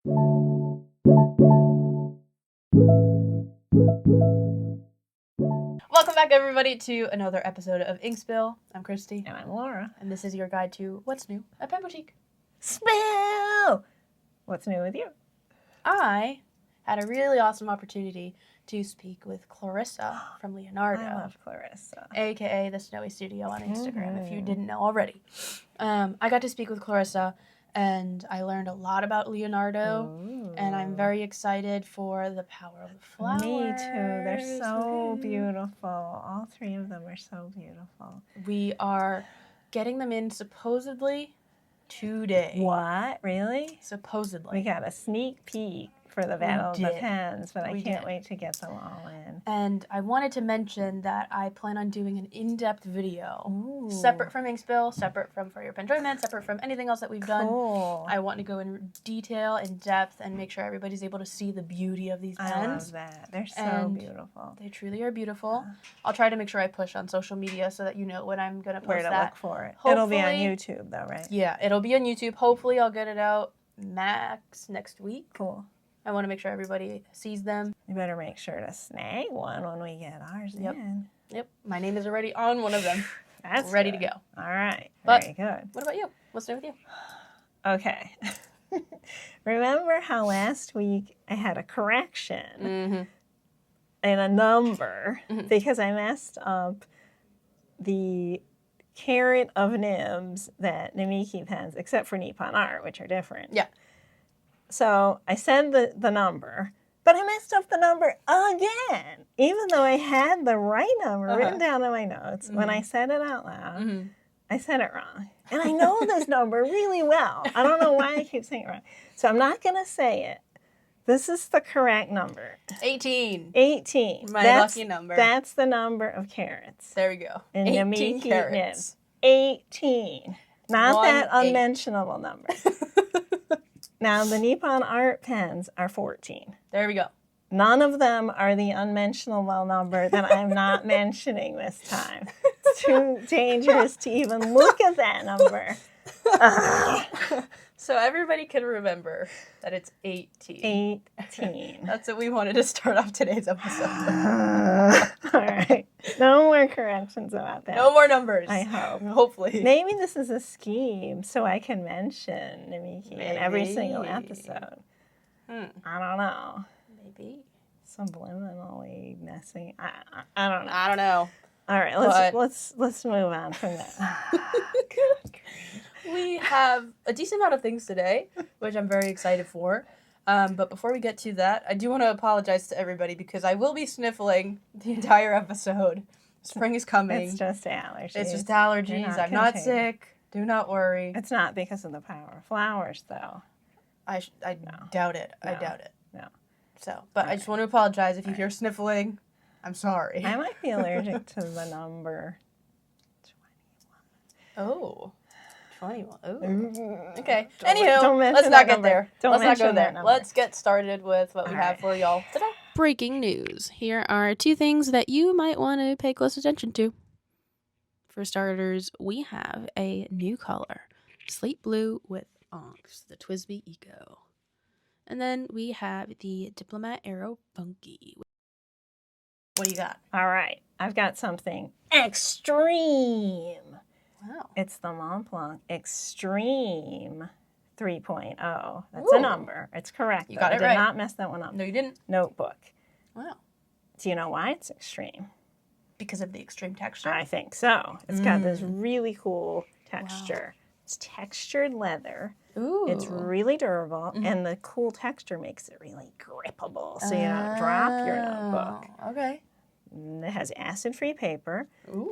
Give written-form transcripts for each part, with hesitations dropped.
Welcome back, everybody, to another episode of Ink Spill. I'm Kristi. And I'm Laura. And this is your guide to what's new at Pen Boutique. Spill! What's new with you? I had a really awesome opportunity to speak with Clarissa from Leonardo. I love Clarissa. A.K.A. the Snowy Studio on Instagram, if you didn't know already. I got to speak with Clarissa, and I learned a lot about Leonardo. Ooh. And I'm very excited for the power of the flowers. Me too. They're so beautiful. All three of them are so beautiful. We are getting them in supposedly today. What? Really? Supposedly. We got a sneak peek for the Battle of the Pens, but I can't wait to get them all in. And I wanted to mention that I plan on doing an in-depth video, separate from Ink Spill, separate from For Your Penjoyment, separate from anything else that we've done. I want to go in detail, in depth, and make sure everybody's able to see the beauty of these pens. I love that. They're so beautiful. They truly are beautiful. I'll try to make sure I push on social media so that you know when I'm going to post where to that. Look for it. It'll be on YouTube, though, right? Yeah, it'll be on YouTube. Hopefully, I'll get it out max next week. Cool. I want to make sure everybody sees them. You better make sure to snag one when we get ours in. Yep. My name is already on one of them. That's ready good. to go. All right. But very good. What about you? What's new with you? Okay. Remember how last week I had a correction and a number because I messed up the carat of nibs that Namiki pens, except for Nippon Art, which are different. Yeah. So I said the number, but I messed up the number again, even though I had the right number written down in my notes. When I said it out loud, I said it wrong. And I know this number really well. I don't know why I keep saying it wrong. So I'm not going to say it. This is the correct number. 18. 18. My lucky number. That's the number of carats. There we go. And 18 carats. 18. Not that unmentionable number. Now, the Nippon Art pens are 14. There we go. None of them are the unmentionable number that I'm not mentioning this time. It's too dangerous to even look at that number. So everybody can remember that it's 18. 18. That's what we wanted to start off today's episode. All right. No more corrections about that. No more numbers. I hope. Hopefully. Maybe this is a scheme so I can mention Namiki in every single episode. I don't know. Maybe. Subliminally messing. I don't know. I don't know. All right, let's move on from that. We have a decent amount of things today, which I'm very excited for. But before we get to that, I do want to apologize to everybody because I will be sniffling the entire episode. Spring is coming. It's just allergies. I'm not sick. Do not worry. It's not because of the power of flowers, though. I doubt it. No. I doubt it. No. So, but I just want to apologize if you hear sniffling. I'm sorry. I might be allergic to the number 21. Oh. 21. Ooh. Okay. Anywho, let's not get there. Let's not go there. Let's get started with what we have for y'all today. Breaking news. Here are two things that you might want to pay close attention to. For starters, we have a new color. Slate blue with Onks, the Twisby Eco. And then we have the Diplomat Aero Funky. What do you got? All right. I've got something extreme. Wow. It's the Montblanc Extreme 3.0. That's a number. It's correct. You got it right. I did not mess that one up. No, you didn't. Notebook. Wow. Do you know why it's extreme? Because of the extreme texture? I think so. It's got this really cool texture. Wow. It's textured leather. Ooh. It's really durable, and the cool texture makes it really grippable, so you don't drop your notebook. Okay. It has acid-free paper,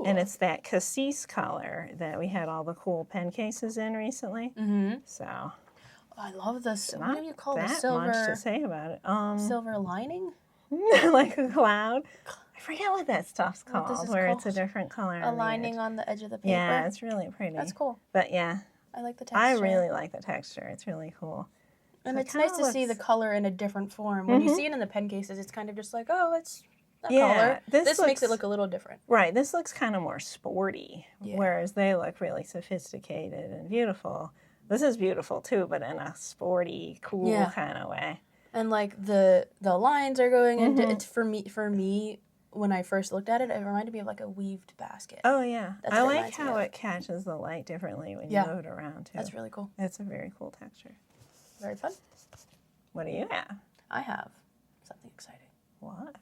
and it's that Cassis color that we had all the cool pen cases in recently. So, I love this. Not what do you call this? That Silver. much to say about it. Silver lining. Like a cloud. I forget what that stuff's called. It's a different color. A lining on the edge of the paper. Yeah, it's really pretty. That's cool. But yeah, I like the texture. I really like the texture. It's really cool. And it's nice to see the color in a different form. When you see it in the pen cases, it's kind of just like, oh, it's a color. This makes it look a little different. Right. This looks kind of more sporty, whereas they look really sophisticated and beautiful. This is beautiful too, but in a sporty, cool kind of way. And like the lines are going into it's for me. When I first looked at it, it reminded me of like a weaved basket. Oh, yeah. I like how it catches the light differently when you move it around, too. That's really cool. It's a very cool texture. Very fun. What do you have? I have something exciting. What?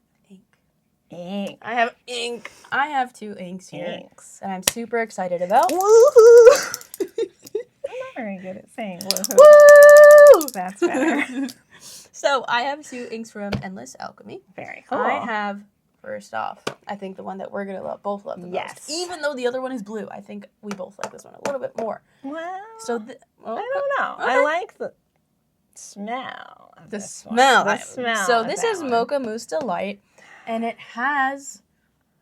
Ink. I have ink. I have 2 inks here. Inks. That I'm super excited about. Woohoo! I'm not very good at saying woohoo. Woo! That's better. So, I have 2 inks from Endless Alchemy. Very cool. I have... First off, I think the one that we're going to both love the most. Even though the other one is blue, I think we both like this one a little bit more. Well, so I don't know. Okay. I like the smell of this smell. The smell. So this is Mocha Mousse Delight, and it has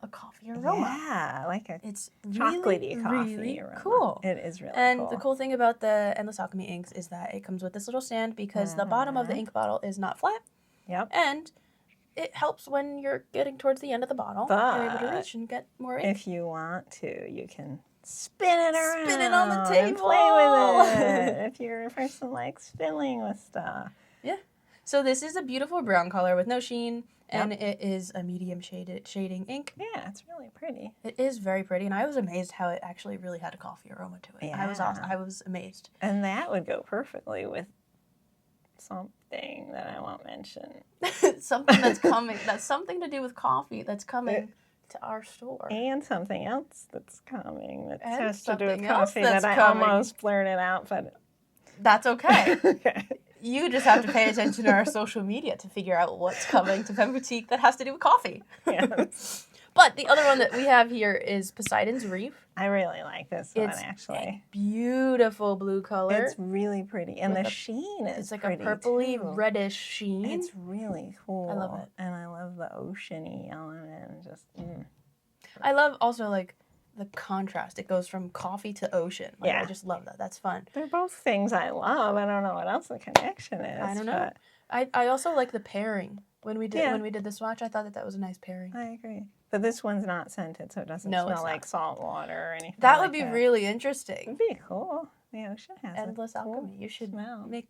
a coffee aroma. Yeah, like it's really, chocolatey coffee really aroma. Cool. It is really and cool. The cool thing about the Endless Alchemy inks is that it comes with this little stand because the bottom of the ink bottle is not flat. Yep. And it helps when you're getting towards the end of the bottle. You're able to reach and get more ink. If you want to, you can spin it around. Spin it on the table. And play with it. If you're a person likes fiddling with stuff. Yeah. So this is a beautiful brown color with no sheen, and it is a medium shading ink. Yeah, it's really pretty. It is very pretty, and I was amazed how it actually really had a coffee aroma to it. Yeah. I was amazed. And that would go perfectly with something that I won't mention. Something that's coming. That's something to do with coffee that's coming to our store. And something else that's coming that and has to do with coffee that I almost blurted out, but... That's okay. Okay. You just have to pay attention to our social media to figure out what's coming to Femme Boutique that has to do with coffee. Yes. But the other one that we have here is Poseidon's Reef. I really like this one, actually. A beautiful blue color. It's really pretty. And the sheen is It's like pretty, a purpley, too. reddish sheen. It's really cool. I love it. And I love the ocean-y element. And just, I love also, like, the contrast. It goes from coffee to ocean. Like, I just love that. That's fun. They're both things I love. I don't know what else the connection is. I don't know. I also like the pairing. When we did the swatch, I thought that was a nice pairing. I agree. But this one's not scented, so it doesn't smell like salt water or anything. That would be really interesting. It'd be cool. The ocean has Endless Alchemy. You should make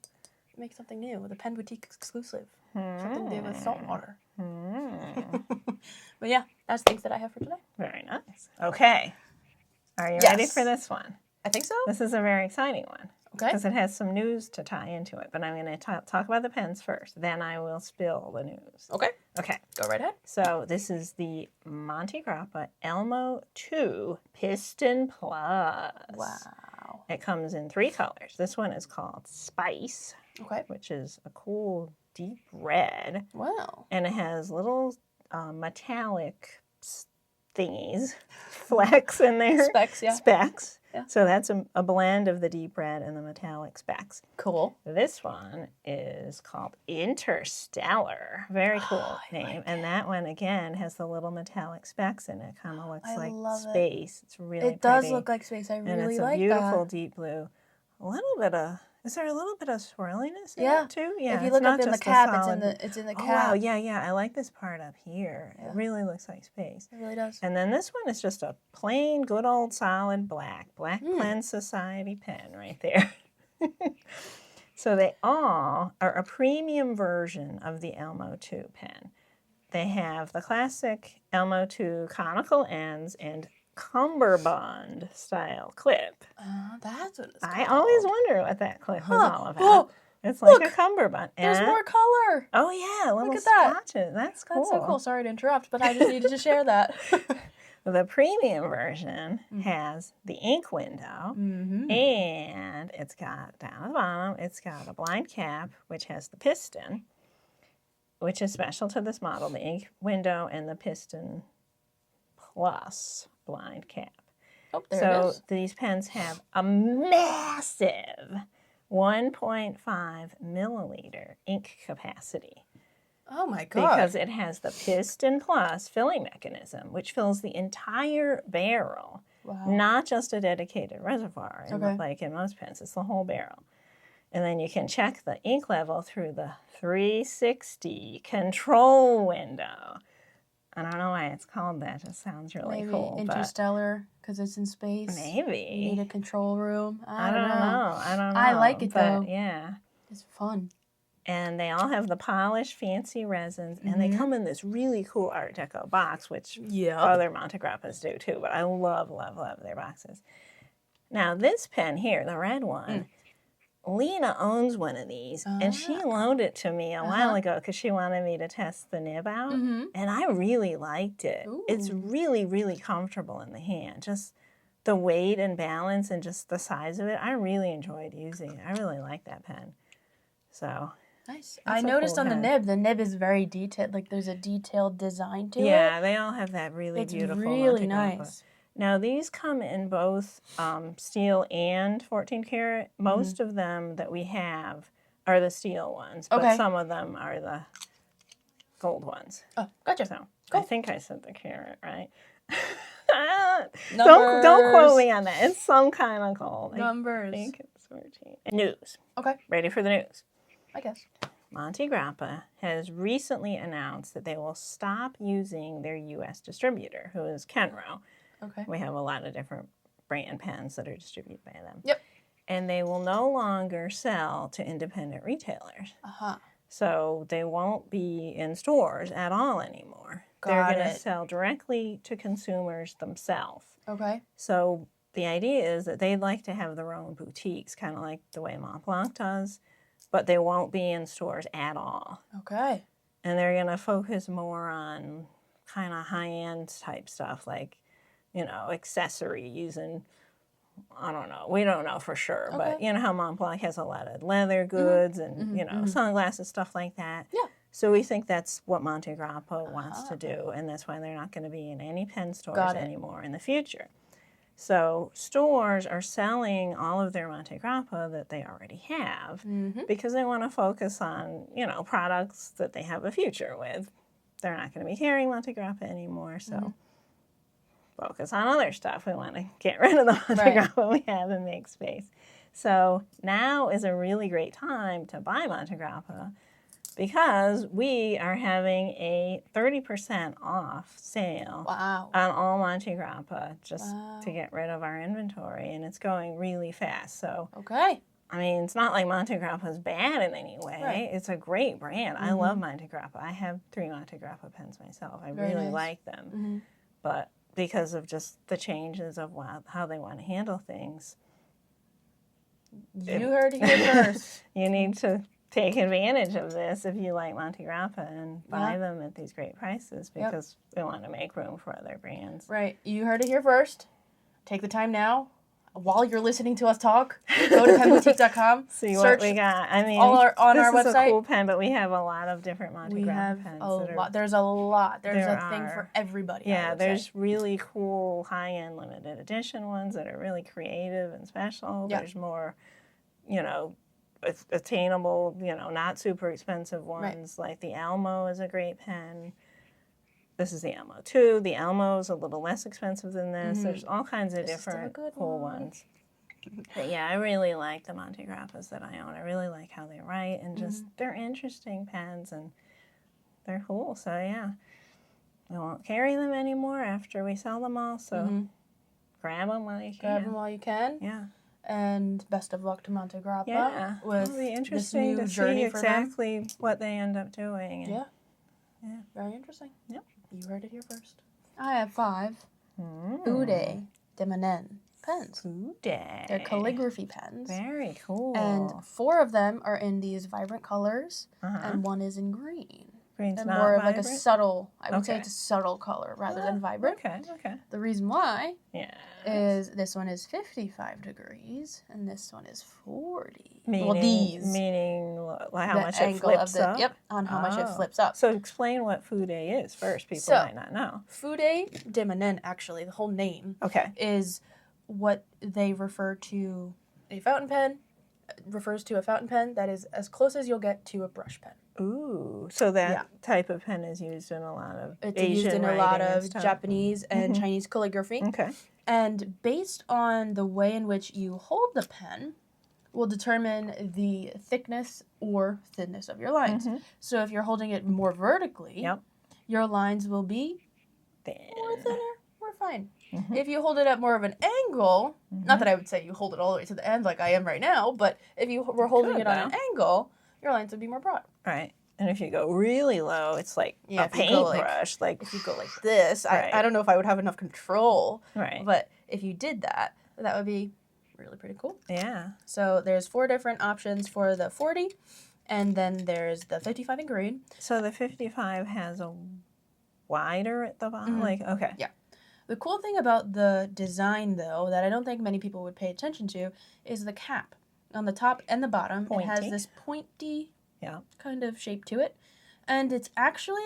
something new with a Pen Boutique exclusive. Something to do with salt water. But yeah, that's things that I have for today. Very nice. Okay. Are you ready for this one? I think so. This is a very exciting one. Okay. Because it has some news to tie into it. But I'm going to talk about the pens first. Then I will spill the news. Okay. Okay. Go right ahead. So this is the Montegrappa Elmo 2 Piston Plus. Wow. It comes in 3 colors. This one is called Spice. Okay. Which is a cool deep red. Wow. And it has little metallic thingies, flecks in there. Specks, yeah. Specks. Yeah. So that's a blend of the deep red and the metallic specks. Cool. This one is called Interstellar. Very cool name. Like and that one, again, has the little metallic specks in it. Kind of looks like space. It's really pretty. It does look like space. I really like that. And it's a beautiful deep blue. Is there a little bit of swirliness in it too? Yeah. If you look up in the cap, it's in the cap. Wow, yeah. I like this part up here. Yeah. It really looks like space. It really does. And then this one is just a plain, good old solid black Pen Society pen right there. So they all are a premium version of the Elmo 2 pen. They have the classic Elmo 2 conical ends and cummerbund style clip. That's what it's called. I always wonder what that clip was all about. It's like a cummerbund. There's more color. Oh yeah, little look at that. swatches. That's cool. That's so cool. Sorry to interrupt, but I just needed to share that. The premium version has the ink window, and it's got down at the bottom, it's got a blind cap, which has the piston, which is special to this model, the ink window and the piston plus blind cap. Oh, there it is. These pens have a massive 1.5 milliliter ink capacity. Oh my God. Because it has the Piston Plus filling mechanism, which fills the entire barrel, not just a dedicated reservoir, like in most pens. It's the whole barrel. And then you can check the ink level through the 360 control window. I don't know why it's called that. It just sounds really cool. Interstellar, because it's in space. Maybe. You need a control room. I don't know. I don't know. I like it, though. Yeah. It's fun. And they all have the polished, fancy resins, and they come in this really cool Art Deco box, which other Montegrappas do too, but I love, love, love their boxes. Now, this pen here, the red one, Lena owns one of these, and she loaned it to me a while ago because she wanted me to test the nib out, and I really liked it. Ooh. It's really, really comfortable in the hand. Just the weight and balance and just the size of it, I really enjoyed using it. I really like that pen. So... Nice. I noticed on the nib is very detailed. Like, there's a detailed design to it. Yeah, they all have that really beautiful really Montegrappa. Nice. Now, these come in both steel and 14 karat. Most of them that we have are the steel ones, but some of them are the gold ones. Oh, gotcha. So, I think I said the carat, right? Don't quote me on that. It's some kind of gold. Numbers. I think it's 14. News. Okay. Ready for the news? I guess. Montegrappa has recently announced that they will stop using their U.S. distributor, who is Kenro. Okay. We have a lot of different brand pens that are distributed by them. Yep. And they will no longer sell to independent retailers. Uh-huh. So they won't be in stores at all anymore. They're going to sell directly to consumers themselves. Okay. So the idea is that they'd like to have their own boutiques, kind of like the way Montblanc does. But they won't be in stores at all. Okay. And they're going to focus more on kind of high-end type stuff, like, you know, accessories and, I don't know. We don't know for sure. Okay. But you know how Montblanc has a lot of leather goods and, you know, sunglasses, stuff like that. Yeah. So we think that's what Montegrappa wants to do. And that's why they're not going to be in any pen stores anymore in the future. So stores are selling all of their Montegrappa that they already have because they want to focus on, you know, products that they have a future with. They're not going to be carrying Montegrappa anymore, so focus on other stuff. We want to get rid of the Montegrappa we have and make space. So now is a really great time to buy Montegrappa because we are having a 30% off sale on all Montegrappa just to get rid of our inventory, and it's going really fast. So, I mean, it's not like Montegrappa is bad in any way. Right. It's a great brand. I love Montegrappa. I have 3 Montegrappa pens myself. I really like them. But because of just the changes of how they want to handle things. You heard it here first. You need to take advantage of this if you like Montegrappa and buy them at these great prices because we want to make room for other brands. Right. You heard it here first. Take the time now. While you're listening to us talk, go to penboutique.com. See what we got. I mean, on our website. This is a cool pen, but we have a lot of different Montegrappa pens. There's a lot. There's a thing for everybody. Yeah, there's really cool high-end limited edition ones that are really creative and special. Yeah. There's more, you know, attainable, you know, not super expensive ones. Like the Elmo is a great pen. This is the Elmo too. The Elmo is a little less expensive than this. There's all kinds of different cool ones. But yeah, I really like the Montegrappas that I own. I really like how they write and just they're interesting pens and they're cool. So yeah, we won't carry them anymore after we sell them all. So grab them while you can. Grab them while you can. Yeah. And best of luck to Montegrappa. Yeah, with it'll be interesting to see exactly what they end up doing. And, yeah, very interesting. Yep. You heard it here first. I have 5 Fude de Manin pens. Fude. They're calligraphy pens. Very cool. And 4 of them are in these vibrant colors, and 1 is in green. Green's and not more vibrant? of like a subtle, I would say it's a subtle color rather than vibrant. Okay. The reason why is this one is 55 degrees and this one is 40. Meaning how much it flips up? Yep, on how much it flips up. So explain what Fude is first. People might not know. Fude de Manin, actually, the whole name is what they refer to a fountain pen, refers to a fountain pen that is as close as you'll get to a brush pen. Ooh, so that type of pen is used in a lot of Asian Japanese and Chinese calligraphy. Okay. And based on the way in which you hold the pen will determine the thickness or thinness of your lines. So if you're holding it more vertically, your lines will be thin. more thinner, more fine. If you hold it at more of an angle, not that I would say you hold it all the way to the end like I am right now, but if you were holding it on an angle, your lines would be more broad. Right. And if you go really low, it's like a paintbrush. If you go like this, I don't know if I would have enough control. Right. But if you did that, that would be really pretty cool. Yeah. So there's 4 different options for the 40, and then there's the 55 in green. So the 55 has a wider at the bottom? Okay. Yeah. The cool thing about the design, though, that I don't think many people would pay attention to, is the cap. On the top and the bottom, it has this pointy kind of shape to it. And it's actually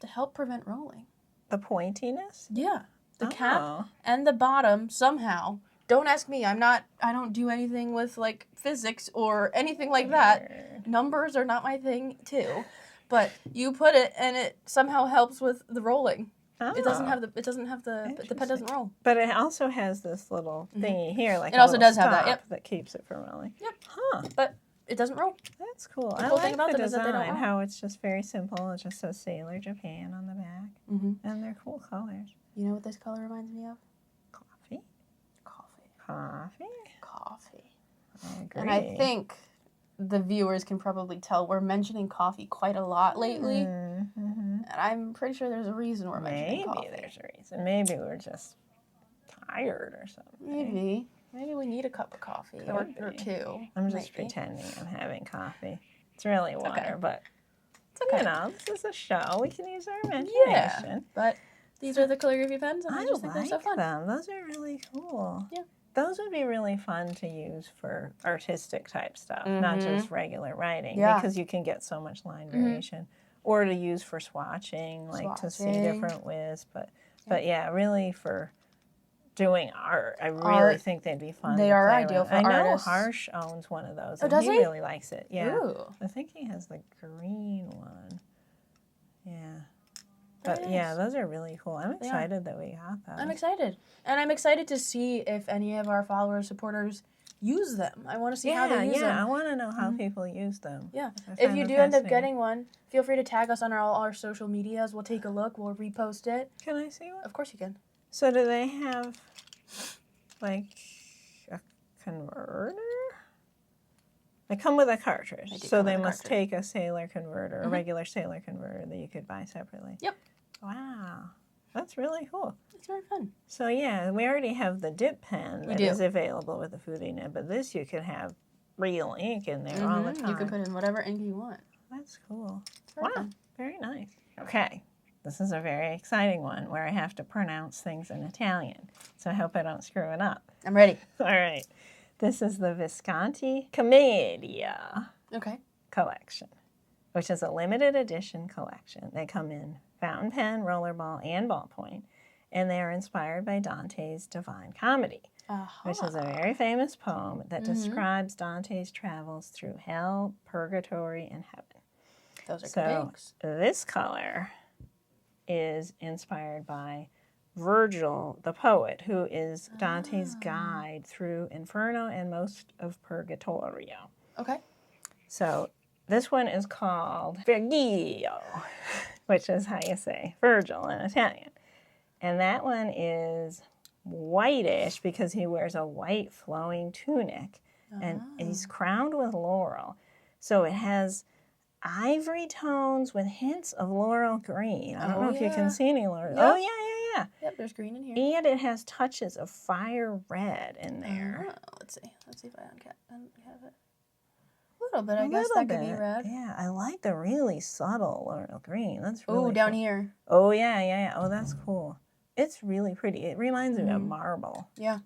to help prevent rolling. The pointiness? Yeah. The cap and the bottom, somehow. Don't ask me. I don't do anything with, like, physics or anything like that. Numbers are not my thing, too. But you put it, and it somehow helps with the rolling. Oh. It doesn't have the pen doesn't roll. But it also has this little thingy here, like it also does have that, that keeps it from rolling. Yep. Huh. But it doesn't roll. That's cool. I like the design, how it's just very simple. It just says Sailor Japan on the back. And they're cool colors. You know what this color reminds me of? Coffee. I agree. And I think the viewers can probably tell we're mentioning coffee quite a lot lately. And I'm pretty sure there's a reason we're mentioning coffee. Maybe there's a reason. Maybe we're just tired or something. Maybe we need a cup of coffee or 2. I'm just pretending I'm having coffee. It's really water, but it's okay. You know, this is a show. We can use our imagination. Yeah, but these are the calligraphy pens, and I just think they're so fun. Them. Those are really cool. Yeah. Those would be really fun to use for artistic type stuff, not just regular writing, because you can get so much line variation. Or to use for swatching, to see different widths. But yeah, really for doing art, I really think they'd be fun. They are ideal for artists. I know Harsh owns one of those, and he really likes it. Yeah. Ooh. I think he has the green one. Yeah. But yeah, those are really cool. I'm excited that we got those. I'm excited. And I'm excited to see if any of our followers, supporters use them. I want to see how they use them. Yeah, I want to know how people use them. Yeah. If you do end up getting one, feel free to tag us on all our social medias. We'll take a look. We'll repost it. Can I see one? Of course you can. So do they have, like, a converter? They come with a cartridge. So they must take a Sailor converter, a regular Sailor converter that you could buy separately. Yep. Wow. That's really cool. It's very fun. So yeah, we already have the dip pen that is available with the Fude nib, but this you can have real ink in there all the time. You can put in whatever ink you want. That's cool. Wow, fun. Very nice. Okay, this is a very exciting one where I have to pronounce things in Italian, so I hope I don't screw it up. I'm ready. All right. This is the Visconti Comedia collection, which is a limited edition collection. They come in fountain pen, rollerball, and ballpoint, and they are inspired by Dante's Divine Comedy, which is a very famous poem that describes Dante's travels through hell, purgatory, and heaven. Those are good inks. This color is inspired by Virgil, the poet, who is Dante's guide through Inferno and most of Purgatorio. Okay. So this one is called Virgilio, which is how you say Virgil in Italian. And that one is whitish because he wears a white flowing tunic and he's crowned with laurel. So it has ivory tones with hints of laurel green. I don't know if you can see any laurel. Yep. Oh, yeah. Yep, there's green in here. And it has touches of fire red in there. Let's see. Let's see if I have it. A little bit, I guess that could be red. Yeah, I like the really subtle laurel green. That's really cool. Down here. Oh, yeah. Oh, that's cool. It's really pretty. It reminds me of marble. Yeah.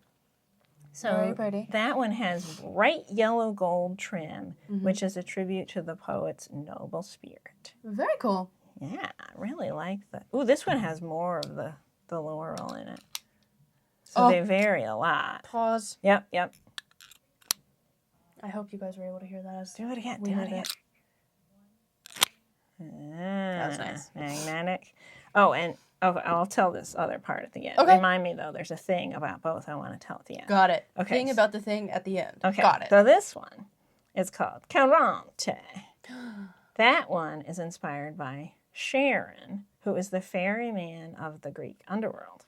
So very pretty. That one has bright yellow gold trim, which is a tribute to the poet's noble spirit. Very cool. Yeah, I really like that. Ooh, this one has more of the laurel in it. So they vary a lot. Pause. Yep. I hope you guys were able to hear that. Do it again. That was nice. Magnetic. Oh, and I'll tell this other part at the end. Okay. Remind me, though, there's a thing about both I want to tell at the end. Got it. Okay. Thing about the thing at the end. Okay. Got it. So this one is called Carante. That one is inspired by Sharon, who is the ferryman of the Greek underworld.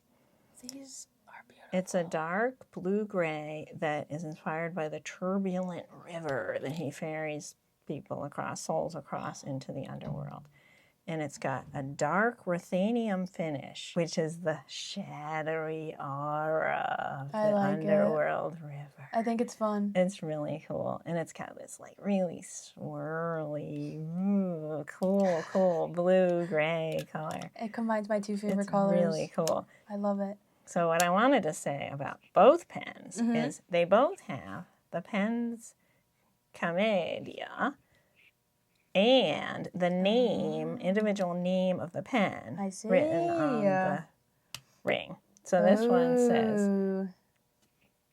These are beautiful. It's a dark blue-gray that is inspired by the turbulent river that he ferries people across, souls across into the underworld. And it's got a dark ruthenium finish, which is the shadowy aura of the underworld river. I think it's fun. It's really cool. And it's got this like really swirly, cool blue-gray color. It combines my two favorite colors. It's really cool. I love it. So what I wanted to say about both pens is they both have the pen's Comedia and the name, individual name of the pen written on the ring. So this one says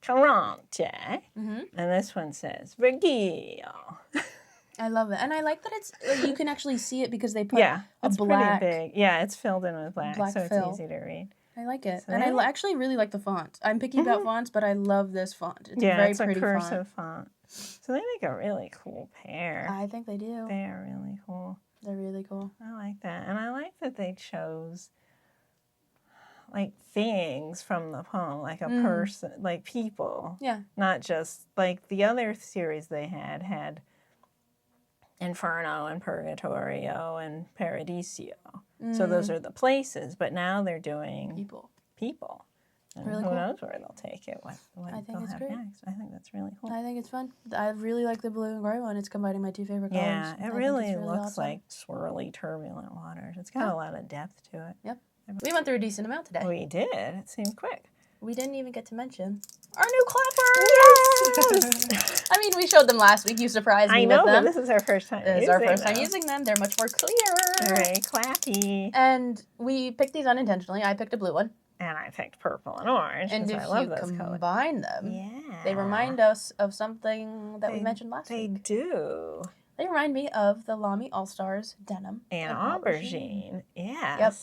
Charante, and this one says Virgil. I love it. And I like that it's, you can actually see it because they put a it's black. pretty big. Yeah, it's filled in with black so fill. it's easy to read. I like it. So and I actually really like the font. I'm picky about fonts, but I love this font. It's a very pretty cursive font. So they make a really cool pair. I think they do. They are really cool. They're really cool. I like that. And I like that they chose like things from the poem, like a person, like people. Yeah. Not just like the other series they had Inferno and Purgatorio and Paradiso. So those are the places, but now they're doing people. And really who cool. knows where they'll take it, what I think they'll it's have great. next. I think that's really cool. I think it's fun. I really like the blue and gray one. It's combining my two favorite colors. Yeah, it really looks awesome. like swirly, turbulent waters. It's got a lot of depth to it. Yep. We went through a decent amount today. We did. It seemed quick. We didn't even get to mention our new clappers. Yes! I mean, we showed them last week. You surprised me with them. But this is our first time This is our first time using them. They're much more clear. Very clappy. And we picked these unintentionally. I picked a blue one. And I picked purple and orange. And if I love you those combine colors. them, they remind us of something that we mentioned last week. They do. They remind me of the Lamy All-Stars denim. And aubergine. Yes. Yep.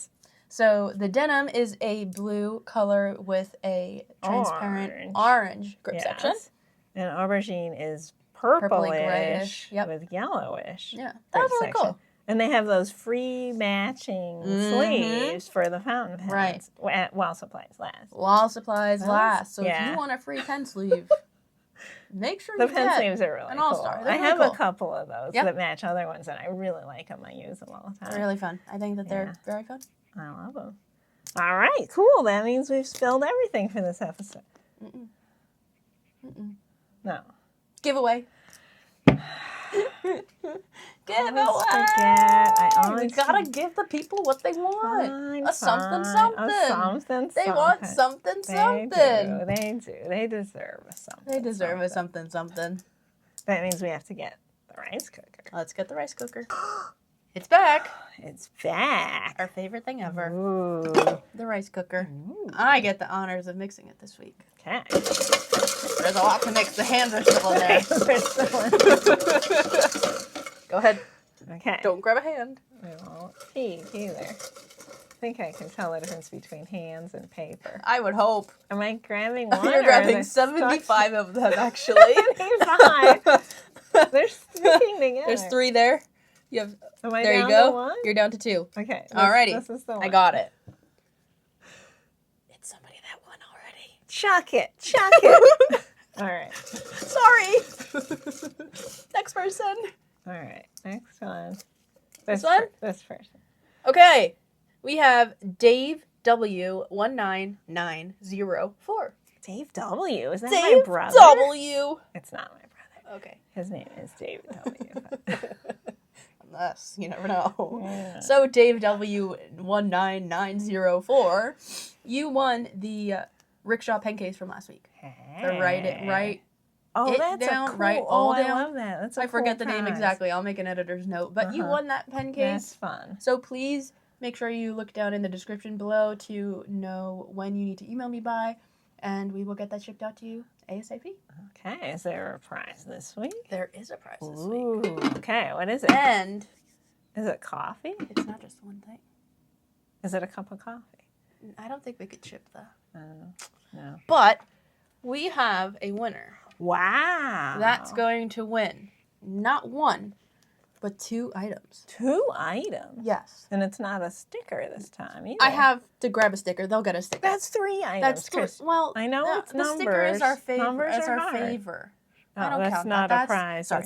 So the denim is a blue color with a transparent orange grip section. And aubergine is purplish grayish, with yellowish. Yeah, that was really cool. And they have those free matching sleeves for the fountain pens. Right. While supplies last. While supplies last. So if you want a free pen sleeve, make sure you get the pen sleeves are really an cool. All-Star. I have a couple of those that match other ones, and I really like them. I use them all the time. They're really fun. I think that they're very fun. I love them. All right, cool. That means we've spilled everything for this episode. No. Giveaway. We gotta give the people what they want. Something. They want something. They do. They deserve a something. They deserve a something. That means we have to get the rice cooker. Let's get the rice cooker. It's back. It's back. Our favorite thing ever. Ooh. The rice cooker. Ooh. I get the honors of mixing it this week. Okay. There's a lot to mix. The hands are still in there. Go ahead. Okay. Don't grab a hand. I won't peek either. I think I can tell the difference between hands and paper. I would hope. Am I grabbing one? You're grabbing 75 of them, actually. 75. They're sticking together. There's 3 there. You have. Am I there down you go. To 1? You're down to 2. Okay. Alrighty. This is the one. I got it. It's somebody that won already. Chuck it. All right. Sorry. Next person. All right. Next one. This one? This person. Okay. We have Dave W19904. Dave W. Is that Dave my brother? W. It's not my brother. Okay. His name is David W. Unless, you never know. Yeah. So, Dave W19904, you won the rickshaw pen case from last week. Hey. The right. Oh, it that's down, a cool. right, all down. I love that. That's a I forget the prize. name exactly. I'll make an editor's note. But you won that pen case. That's fun. So please make sure you look down in the description below to know when you need to email me by, and we will get that shipped out to you ASAP. Okay. Is there a prize this week? There is a prize this week. Okay. What is it? And is it coffee? It's not just one thing. Is it a cup of coffee? I don't think we could ship that. No. But we have a winner. Wow. That's going to win not 1, but 2 items. 2 items? Yes. And it's not a sticker this time either. I have to grab a sticker. They'll get a sticker. That's 3 items. That's 3. Well, I know it's numbers. The sticker is our favor. Numbers is are our hard. favor. Oh, I don't that's count not that. a prize. Sorry.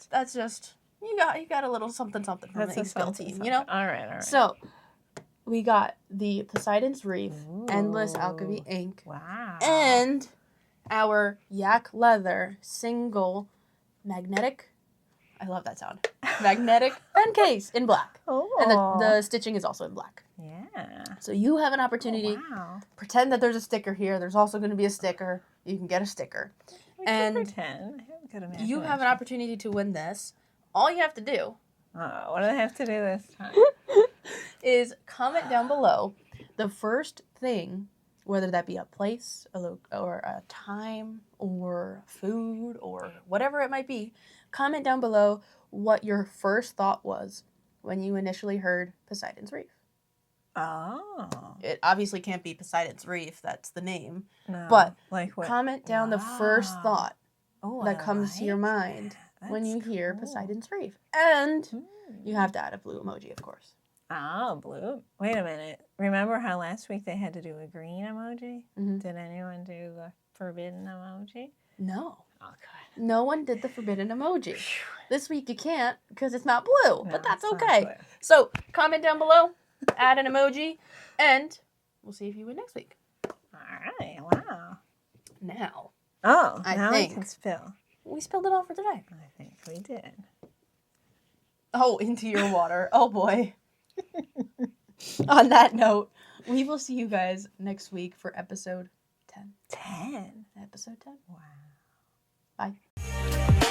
That's just you got a little something from the ink spill team, you know? All right. So we got the Poseidon's Reef, Endless Alchemy ink. Wow. And our yak leather single magnetic. I love that sound. Magnetic pen case in black. Oh. And the stitching is also in black. Yeah. So you have an opportunity. Oh, wow. Pretend that there's a sticker here. There's also going to be a sticker. You can get a sticker. We can pretend. You have an opportunity to win this. All you have to do. Oh, what do I have to do this time? is comment down below the first thing, whether that be a place, or a time, or food, or whatever it might be. Comment down below what your first thought was when you initially heard Poseidon's Reef. Oh. It obviously can't be Poseidon's Reef, that's the name. No. But like what? comment down the first thought that comes to your mind that. when you hear cool. Poseidon's Reef. And you have to add a blue emoji, of course. Oh, blue. Wait a minute. Remember how last week they had to do a green emoji? Mm-hmm. Did anyone do a forbidden emoji? No. Oh, good. No one did the forbidden emoji. This week you can't because it's not blue, but that's okay. So comment down below, add an emoji, and we'll see if you win next week. All right. Wow. Now. Oh, I now think I can spill. We spilled it all for today. I think we did. Oh, into your water. Oh, boy. On that note, we will see you guys next week for episode 10. 10? Episode 10. Wow. Bye.